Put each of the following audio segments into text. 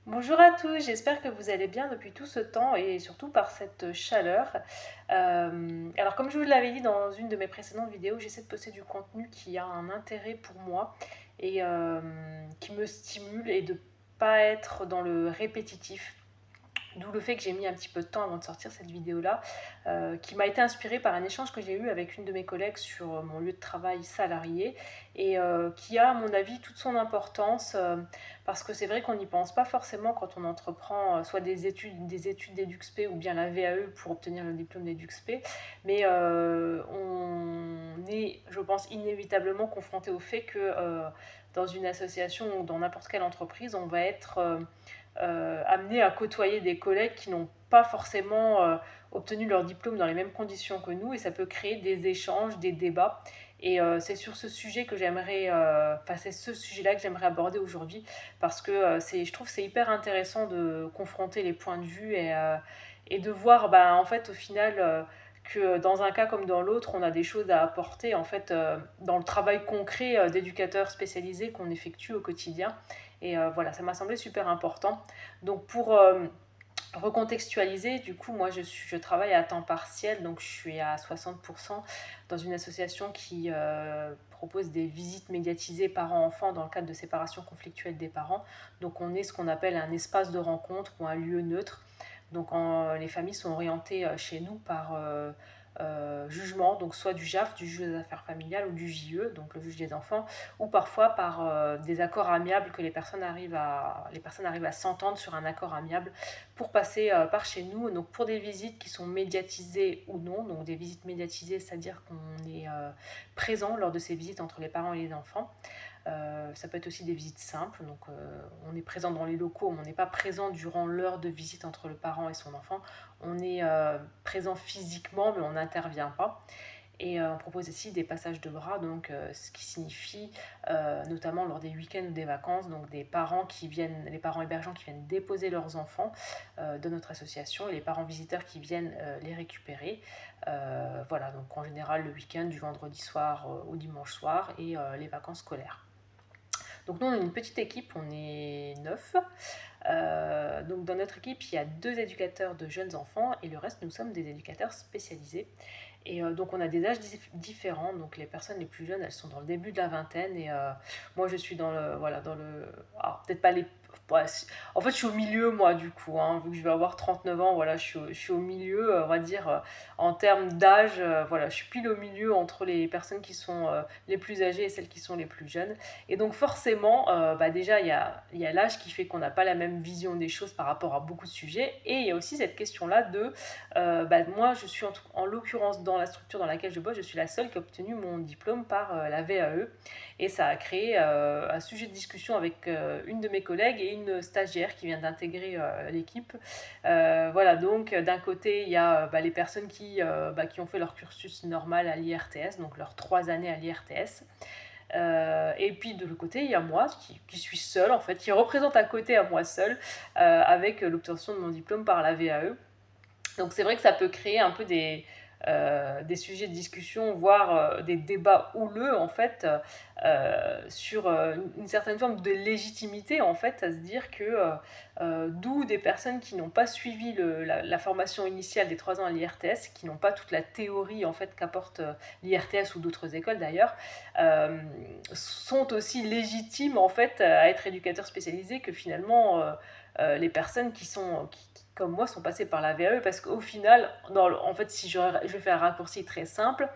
Bonjour à tous, j'espère que vous allez bien depuis tout ce temps et surtout par cette chaleur. Alors comme je vous l'avais dit dans une de mes précédentes vidéos, j'essaie de poster du contenu qui a un intérêt pour moi et qui me stimule et de pas être dans le répétitif. D'où le fait que j'ai mis un petit peu de temps avant de sortir cette vidéo-là, qui m'a été inspirée par un échange que j'ai eu avec une de mes collègues sur mon lieu de travail salarié et qui a, à mon avis, toute son importance parce que c'est vrai qu'on n'y pense pas forcément quand on entreprend soit des études d'EduxP ou bien la VAE pour obtenir le diplôme d'EduxP, mais on est, je pense, inévitablement confronté au fait que dans une association ou dans n'importe quelle entreprise, on va être amenés à côtoyer des collègues qui n'ont pas forcément obtenu leur diplôme dans les mêmes conditions que nous et ça peut créer des échanges, des débats. Et c'est sur ce sujet que j'aimerais, c'est ce sujet-là que j'aimerais aborder aujourd'hui parce que je trouve que c'est hyper intéressant de confronter les points de vue et de voir, en fait, au final, que dans un cas comme dans l'autre, on a des choses à apporter en fait dans le travail concret d'éducateurs spécialisés qu'on effectue au quotidien. Et voilà, ça m'a semblé super important. Donc pour recontextualiser, du coup, moi je travaille à temps partiel, donc je suis à 60% dans une association qui propose des visites médiatisées parents-enfants dans le cadre de séparation conflictuelle des parents. Donc on est ce qu'on appelle un espace de rencontre ou un lieu neutre. Donc les familles sont orientées chez nous par jugement, donc soit du JAF, du juge des affaires familiales, ou du JE, donc le juge des enfants, ou parfois par des accords amiables que les personnes arrivent à s'entendre sur un accord amiable pour passer par chez nous. Donc pour des visites qui sont médiatisées ou non, donc des visites médiatisées, c'est-à-dire qu'on est présent lors de ces visites entre les parents et les enfants. Ça peut être aussi des visites simples, donc on est présent dans les locaux, mais on n'est pas présent durant l'heure de visite entre le parent et son enfant. On est présent physiquement, mais on n'intervient pas. Et on propose aussi des passages de bras, donc ce qui signifie notamment lors des week-ends ou des vacances, donc les parents hébergeants qui viennent déposer leurs enfants de notre association et les parents visiteurs qui viennent les récupérer. Voilà, donc en général le week-end du vendredi soir au dimanche soir et les vacances scolaires. Donc nous on est une petite équipe, on est 9. Donc dans notre équipe, il y a 2 éducateurs de jeunes enfants et le reste, nous sommes des éducateurs spécialisés. Et donc on a des âges différents, donc les personnes les plus jeunes, elles sont dans le début de la vingtaine et moi je suis dans le, voilà, dans le, alors peut-être pas les, ouais, en fait je suis au milieu moi du coup, hein, vu que je vais avoir 39 ans, voilà, je suis au milieu, on va dire, en termes d'âge, voilà, je suis pile au milieu entre les personnes qui sont les plus âgées et celles qui sont les plus jeunes. Et donc forcément, déjà il y a l'âge qui fait qu'on n'a pas la même vision des choses par rapport à beaucoup de sujets et il y a aussi cette question-là de moi, je suis en l'occurrence dans la structure dans laquelle je bosse, je suis la seule qui a obtenu mon diplôme par la VAE. Et ça a créé un sujet de discussion avec une de mes collègues et une stagiaire qui vient d'intégrer l'équipe. Voilà, donc d'un côté, il y a les personnes qui ont fait leur cursus normal à l'IRTS, donc leurs 3 années à l'IRTS. Et puis de l'autre côté, il y a moi qui suis seule, en fait, qui représente à côté à moi seule, avec l'obtention de mon diplôme par la VAE. Donc c'est vrai que ça peut créer un peu des sujets de discussion, voire des débats houleux en fait, sur une certaine forme de légitimité en fait, à se dire que d'où des personnes qui n'ont pas suivi la formation initiale des 3 ans à l'IRTS, qui n'ont pas toute la théorie en fait qu'apporte l'IRTS ou d'autres écoles d'ailleurs, euh, sont aussi légitimes en fait à être éducateurs spécialisés que finalement les personnes qui, comme moi, sont passées par la VAE, parce qu'au final, en fait, si je fais un raccourci très simple,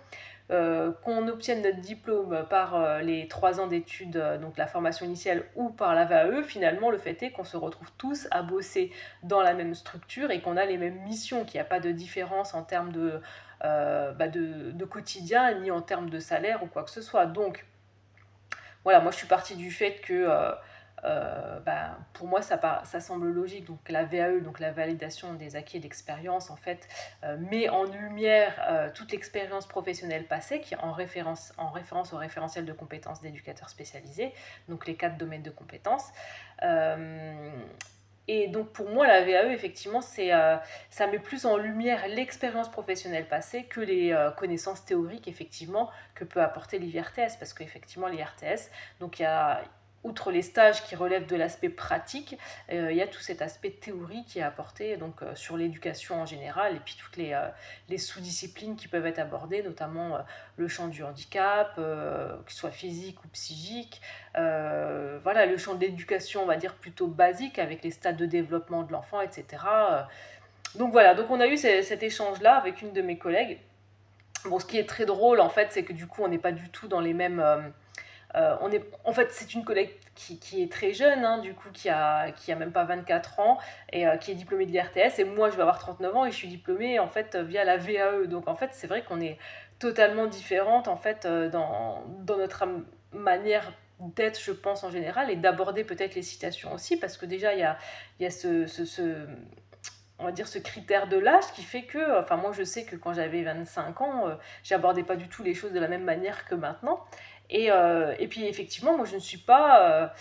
qu'on obtienne notre diplôme par les 3 ans d'études, donc la formation initiale, ou par la VAE, finalement, le fait est qu'on se retrouve tous à bosser dans la même structure et qu'on a les mêmes missions, qu'il n'y a pas de différence en termes de quotidien, ni en termes de salaire ou quoi que ce soit. Donc, voilà, moi je suis partie du fait que pour moi ça semble logique. Donc la VAE, donc la validation des acquis et d'expérience, en fait, met en lumière toute l'expérience professionnelle passée qui est en référence au référentiel de compétences d'éducateurs spécialisés, donc les 4 domaines de compétences. Euh, et donc pour moi, la VAE, effectivement, ça met plus en lumière l'expérience professionnelle passée que les connaissances théoriques, effectivement, que peut apporter l'IRTS. Parce qu'effectivement, l'IRTS, donc outre les stages qui relèvent de l'aspect pratique, il y a tout cet aspect théorie qui est apporté donc, sur l'éducation en général et puis toutes les sous-disciplines qui peuvent être abordées, notamment le champ du handicap, qu'il soit physique ou psychique. Voilà, le champ de l'éducation, on va dire, plutôt basique avec les stades de développement de l'enfant, etc. Donc voilà, donc on a eu cet échange-là avec une de mes collègues. Bon, ce qui est très drôle, en fait, c'est que du coup, on n'est pas du tout dans les mêmes... en fait, c'est une collègue qui est très jeune, hein, du coup, qui a même pas 24 ans et qui est diplômée de l'IRTS. Et moi, je vais avoir 39 ans et je suis diplômée, en fait, via la VAE. Donc, en fait, c'est vrai qu'on est totalement différentes, en fait, dans notre manière d'être, je pense, en général, et d'aborder peut-être les citations aussi, parce que déjà, il y a on va dire ce critère de l'âge qui fait que, enfin moi je sais que quand j'avais 25 ans, j'abordais pas du tout les choses de la même manière que maintenant. Et puis effectivement, moi je ne suis pas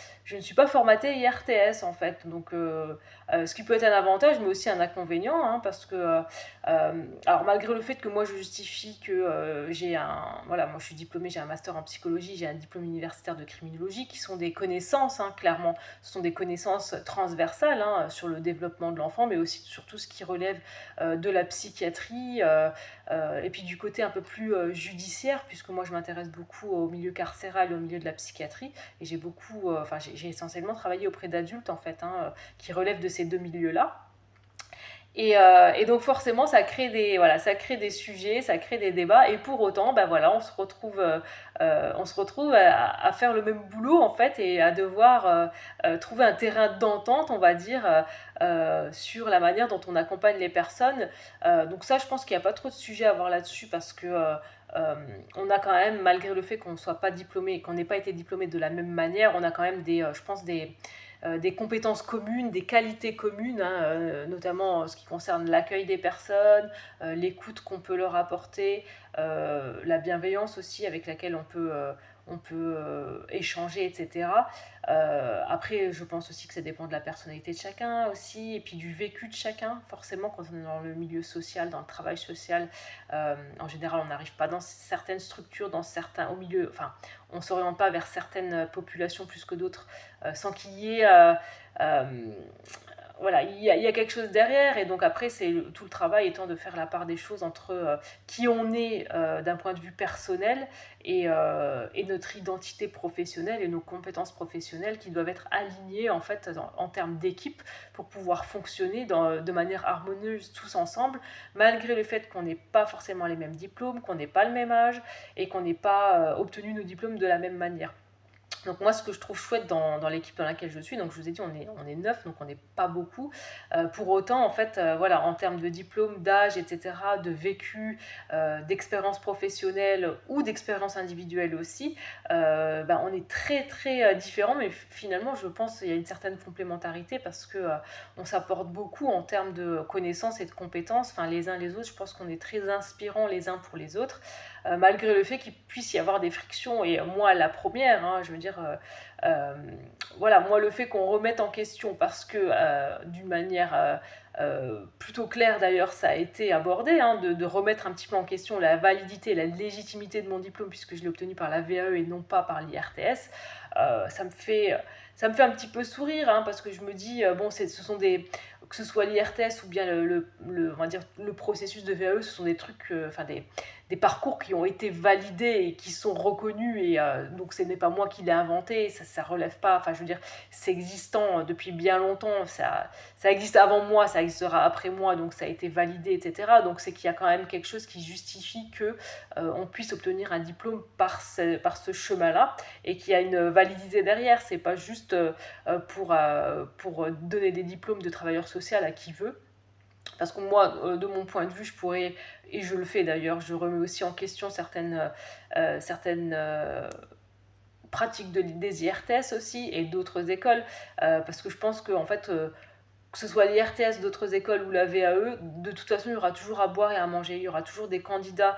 formatée IRTS en fait. Donc ce qui peut être un avantage, mais aussi un inconvénient, hein, parce que, alors malgré le fait que moi je justifie que voilà, moi je suis diplômée, j'ai un master en psychologie, j'ai un diplôme universitaire de criminologie, qui sont des connaissances, hein, clairement, ce sont des connaissances transversales, hein, sur le développement de l'enfant, mais aussi sur tout ce qui relève de la psychiatrie, et puis du côté un peu plus judiciaire, puisque moi je m'intéresse beaucoup au milieu carcéral et au milieu de la psychiatrie, et j'ai essentiellement travaillé auprès d'adultes en fait, hein, qui relèvent de ces deux milieux-là. Et donc forcément, ça crée des sujets, ça crée des débats, et pour autant, ben voilà, on se retrouve à faire le même boulot en fait, et à devoir trouver un terrain d'entente, on va dire, sur la manière dont on accompagne les personnes. Donc ça, je pense qu'il n'y a pas trop de sujets à voir là-dessus, parce que on a quand même, malgré le fait qu'on ne soit pas diplômé et qu'on n'ait pas été diplômé de la même manière, on a quand même je pense, des compétences communes, des qualités communes, hein, notamment en ce qui concerne l'accueil des personnes, l'écoute qu'on peut leur apporter, la bienveillance aussi avec laquelle on peut échanger, etc. Après, je pense aussi que ça dépend de la personnalité de chacun aussi, et puis du vécu de chacun. Forcément, quand on est dans le milieu social, dans le travail social, en général, on n'arrive pas dans certaines structures, au milieu, enfin, on ne s'oriente pas vers certaines populations plus que d'autres, sans qu'il y ait euh, voilà, il y a quelque chose derrière, et donc après, tout le travail étant de faire la part des choses entre qui on est d'un point de vue personnel et notre identité professionnelle et nos compétences professionnelles qui doivent être alignées en fait en termes d'équipe pour pouvoir fonctionner de manière harmonieuse tous ensemble, malgré le fait qu'on n'ait pas forcément les mêmes diplômes, qu'on n'ait pas le même âge et qu'on n'ait pas obtenu nos diplômes de la même manière. Donc moi, ce que je trouve chouette dans l'équipe dans laquelle je suis, donc je vous ai dit, on est 9, donc on n'est pas beaucoup. Pour autant, en fait, voilà, en termes de diplôme, d'âge, etc., de vécu, d'expérience professionnelle ou d'expérience individuelle aussi, on est très très différents, mais finalement, je pense qu'il y a une certaine complémentarité, parce que on s'apporte beaucoup en termes de connaissances et de compétences. Enfin, les uns les autres, je pense qu'on est très inspirants les uns pour les autres, malgré le fait qu'il puisse y avoir des frictions, et moi la première, hein, je veux dire, voilà, moi le fait qu'on remette en question, parce que d'une manière plutôt claire d'ailleurs, ça a été abordé, hein, de remettre un petit peu en question la validité, la légitimité de mon diplôme, puisque je l'ai obtenu par la VAE et non pas par l'IRTS. Ça me fait un petit peu sourire, hein, parce que je me dis, bon, ce sont que ce soit l'IRTS ou bien on va dire, le processus de VAE, ce sont des trucs, enfin des parcours qui ont été validés et qui sont reconnus, et donc ce n'est pas moi qui l'ai inventé, ça relève pas, enfin je veux dire, c'est existant depuis bien longtemps, ça existe avant moi, ça existera après moi, donc ça a été validé, etc. Donc c'est qu'il y a quand même quelque chose qui justifie que on puisse obtenir un diplôme par par ce chemin-là, et qu'il y a une validité derrière, c'est pas juste pour donner des diplômes de travailleur social à qui veut. Parce que moi, de mon point de vue, je pourrais, et je le fais d'ailleurs, je remets aussi en question certaines pratiques des IRTS aussi, et d'autres écoles, parce que je pense que, en fait, que ce soit l'IRTS, d'autres écoles ou la VAE, de toute façon, il y aura toujours à boire et à manger. Il y aura toujours des candidats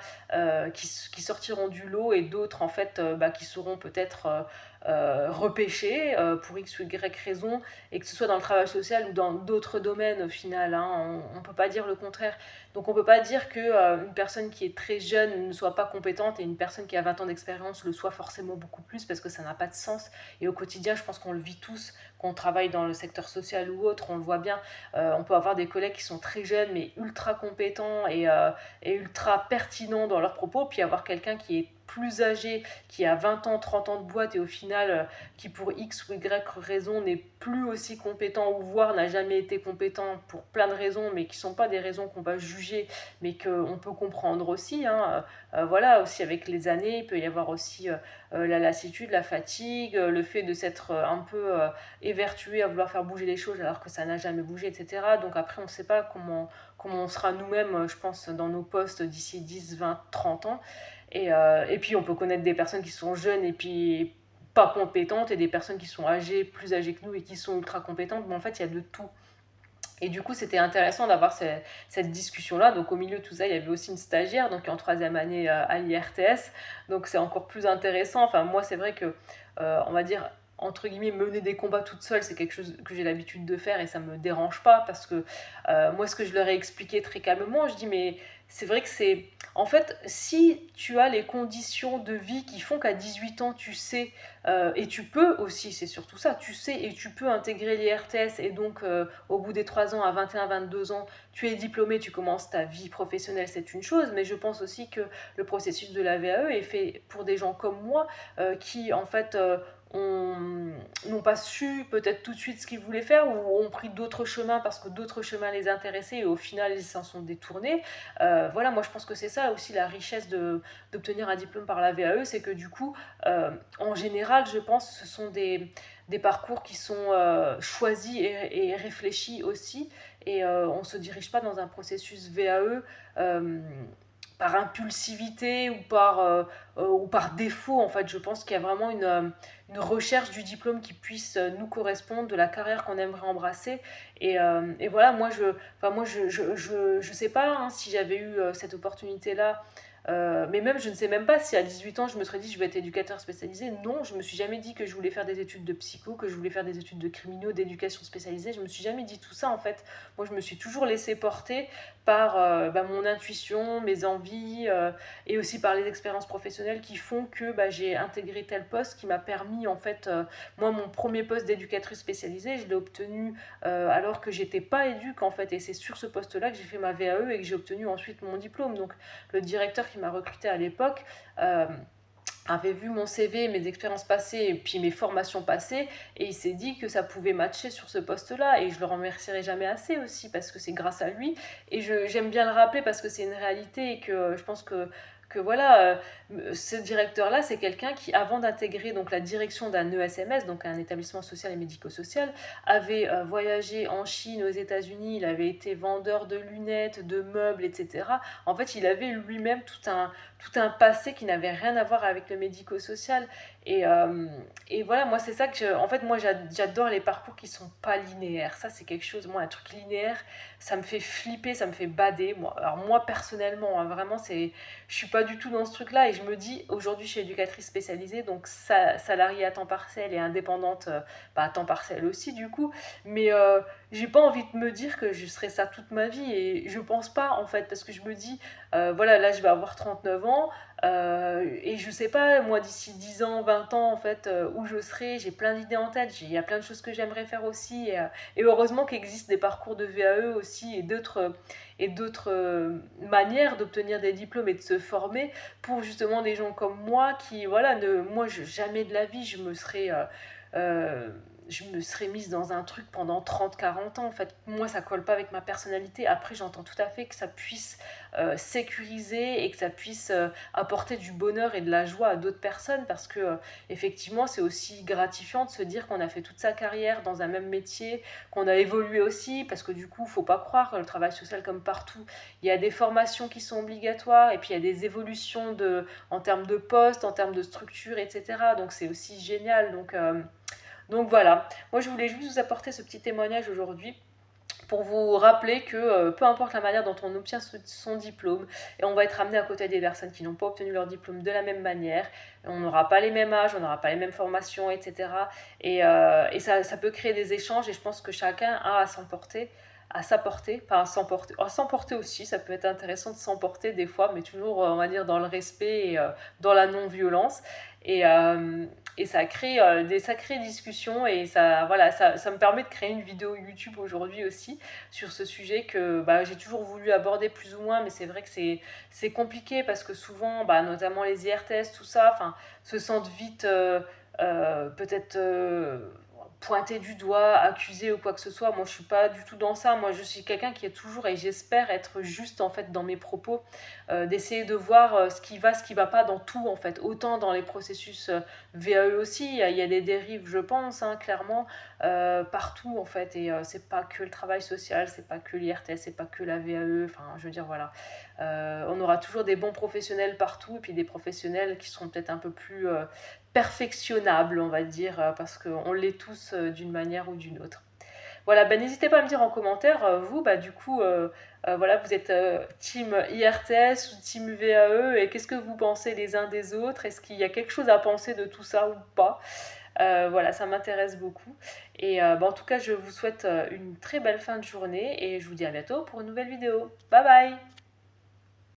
qui sortiront du lot, et d'autres, en fait, qui seront peut-être repêché pour X ou Y raison, et que ce soit dans le travail social ou dans d'autres domaines au final, hein, on ne peut pas dire le contraire. Donc on ne peut pas dire que une personne qui est très jeune ne soit pas compétente et une personne qui a 20 ans d'expérience le soit forcément beaucoup plus, parce que ça n'a pas de sens. Et au quotidien, je pense qu'on le vit tous, qu'on travaille dans le secteur social ou autre, on le voit bien. On peut avoir des collègues qui sont très jeunes mais ultra compétents et ultra pertinents dans leurs propos, puis avoir quelqu'un qui est plus âgé, qui a 20 ans, 30 ans de boîte et au final, qui pour X ou Y raison n'est plus aussi compétent ou voire n'a jamais été compétent pour plein de raisons, mais qui ne sont pas des raisons qu'on va juger, mais qu'on peut comprendre aussi. Hein. Voilà, aussi avec les années, il peut y avoir aussi la lassitude, la fatigue, le fait de s'être un peu évertué à vouloir faire bouger les choses alors que ça n'a jamais bougé, etc. Donc après, on ne sait pas comment on sera nous-mêmes, je pense, dans nos postes d'ici 10, 20, 30 ans. Et puis on peut connaître des personnes qui sont jeunes et puis pas compétentes et des personnes qui sont âgées, plus âgées que nous et qui sont ultra compétentes. Mais en fait, il y a de tout. Et du coup, c'était intéressant d'avoir cette discussion-là. Donc, au milieu de tout ça, il y avait aussi une stagiaire, donc en troisième année à l'IRTS. Donc, c'est encore plus intéressant. Enfin, moi, c'est vrai que, on va dire, entre guillemets, mener des combats toute seule, c'est quelque chose que j'ai l'habitude de faire et ça me dérange pas parce que moi, ce que je leur ai expliqué très calmement, je dis, mais c'est vrai que c'est. En fait, si tu as les conditions de vie qui font qu'à 18 ans, tu sais, et tu peux aussi, c'est surtout ça, tu sais et tu peux intégrer l'IRTS et donc au bout des 3 ans, à 21, 22 ans, tu es diplômé, tu commences ta vie professionnelle, c'est une chose, mais je pense aussi que le processus de la VAE est fait pour des gens comme moi qui, en fait, n'ont pas su peut-être tout de suite ce qu'ils voulaient faire ou ont pris d'autres chemins parce que d'autres chemins les intéressaient et au final ils s'en sont détournés. Voilà, moi je pense que c'est ça aussi la richesse d'obtenir un diplôme par la VAE, c'est que du coup, en général, je pense que ce sont des parcours qui sont choisis et réfléchis aussi. Et on ne se dirige pas dans un processus VAE par impulsivité ou par défaut. En fait, je pense qu'il y a vraiment une recherche du diplôme qui puisse nous correspondre, de la carrière qu'on aimerait embrasser. Et voilà, moi, je sais pas hein, si j'avais eu cette opportunité-là. Mais même, je ne sais même pas si à 18 ans, je me serais dit je vais être éducateur spécialisé. Non, je me suis jamais dit que je voulais faire des études de psycho, que je voulais faire des études de criminaux, d'éducation spécialisée. Je me suis jamais dit tout ça en fait. Moi, je me suis toujours laissée porter par mon intuition, mes envies et aussi par les expériences professionnelles qui font que j'ai intégré tel poste qui m'a permis en fait, moi mon premier poste d'éducatrice spécialisée, je l'ai obtenu alors que j'étais pas éduque en fait et c'est sur ce poste-là que j'ai fait ma VAE et que j'ai obtenu ensuite mon diplôme. Donc le directeur qui m'a recruté à l'époque avait vu mon CV, mes expériences passées et puis mes formations passées et il s'est dit que ça pouvait matcher sur ce poste-là et je le remercierai jamais assez aussi parce que c'est grâce à lui et j'aime bien le rappeler parce que c'est une réalité et que je pense que voilà, ce directeur-là, c'est quelqu'un qui, avant d'intégrer donc la direction d'un ESMS, donc un établissement social et médico-social, avait voyagé en Chine, aux États-Unis, il avait été vendeur de lunettes, de meubles, etc. En fait, il avait lui-même tout un passé qui n'avait rien à voir avec le médico-social. Et voilà, moi, c'est ça en fait, moi, j'adore les parcours qui sont pas linéaires. Ça, c'est quelque chose, moi, un truc linéaire, ça me fait flipper, ça me fait bader. Moi, alors, moi, personnellement, hein, vraiment, je suis pas du tout dans ce truc-là et je me dis, aujourd'hui, je suis éducatrice spécialisée, donc salariée à temps partiel et indépendante, à temps partiel aussi, du coup. Mais j'ai pas envie de me dire que je serai ça toute ma vie et je pense pas, en fait, parce que je me dis, voilà, là, je vais avoir 39 ans. Et je sais pas, moi d'ici 10 ans, 20 ans, en fait, où je serai, j'ai plein d'idées en tête, il y a plein de choses que j'aimerais faire aussi. Et heureusement qu'il existe des parcours de VAE aussi et d'autres manières d'obtenir des diplômes et de se former pour justement des gens comme moi qui, voilà, moi jamais de la vie euh, je me serais mise dans un truc pendant 30, 40 ans. En fait, moi, ça colle pas avec ma personnalité. Après, j'entends tout à fait que ça puisse sécuriser et que ça puisse apporter du bonheur et de la joie à d'autres personnes parce que effectivement c'est aussi gratifiant de se dire qu'on a fait toute sa carrière dans un même métier, qu'on a évolué aussi parce que du coup faut pas croire le travail social comme partout, il y a des formations qui sont obligatoires et puis il y a des évolutions en termes de poste, en termes de structure, etc. Donc c'est aussi génial. Donc voilà, moi je voulais juste vous apporter ce petit témoignage aujourd'hui pour vous rappeler que peu importe la manière dont on obtient son diplôme, et on va être amené à côté des personnes qui n'ont pas obtenu leur diplôme de la même manière, on n'aura pas les mêmes âges, on n'aura pas les mêmes formations, etc. Et ça peut créer des échanges, et je pense que chacun a à s'emporter, à s'apporter, pas à s'emporter aussi, ça peut être intéressant de s'emporter des fois, mais toujours, on va dire, dans le respect et dans la non-violence. Et, euh, et ça crée des sacrées discussions, et ça, voilà, ça me permet de créer une vidéo YouTube aujourd'hui aussi sur ce sujet que bah, j'ai toujours voulu aborder plus ou moins, mais c'est vrai que c'est compliqué parce que souvent, bah, notamment les IRTS, tout ça, se sentent vite peut-être pointés du doigt, accusés ou quoi que ce soit. Moi, je suis pas du tout dans ça. Moi, je suis quelqu'un qui est toujours, et j'espère être juste en fait dans mes propos, d'essayer de voir ce qui va, ce qui va pas dans tout en fait. Autant dans les processus VAE aussi, il y a des dérives, je pense, hein, clairement, partout en fait. Et c'est pas que le travail social, c'est pas que l'IRTS, c'est pas que la VAE. Enfin, je veux dire, voilà. On aura toujours des bons professionnels partout, et puis des professionnels qui seront peut-être un peu plus perfectionnables, on va dire, parce qu'on l'est tous d'une manière ou d'une autre. Voilà, bah, n'hésitez pas à me dire en commentaire, vous, bah, du coup, voilà, vous êtes team IRTS ou team VAE, et qu'est-ce que vous pensez les uns des autres? Est-ce qu'il y a quelque chose à penser de tout ça ou pas? Voilà, ça m'intéresse beaucoup. Et bah, en tout cas, je vous souhaite une très belle fin de journée, et je vous dis à bientôt pour une nouvelle vidéo. Bye bye!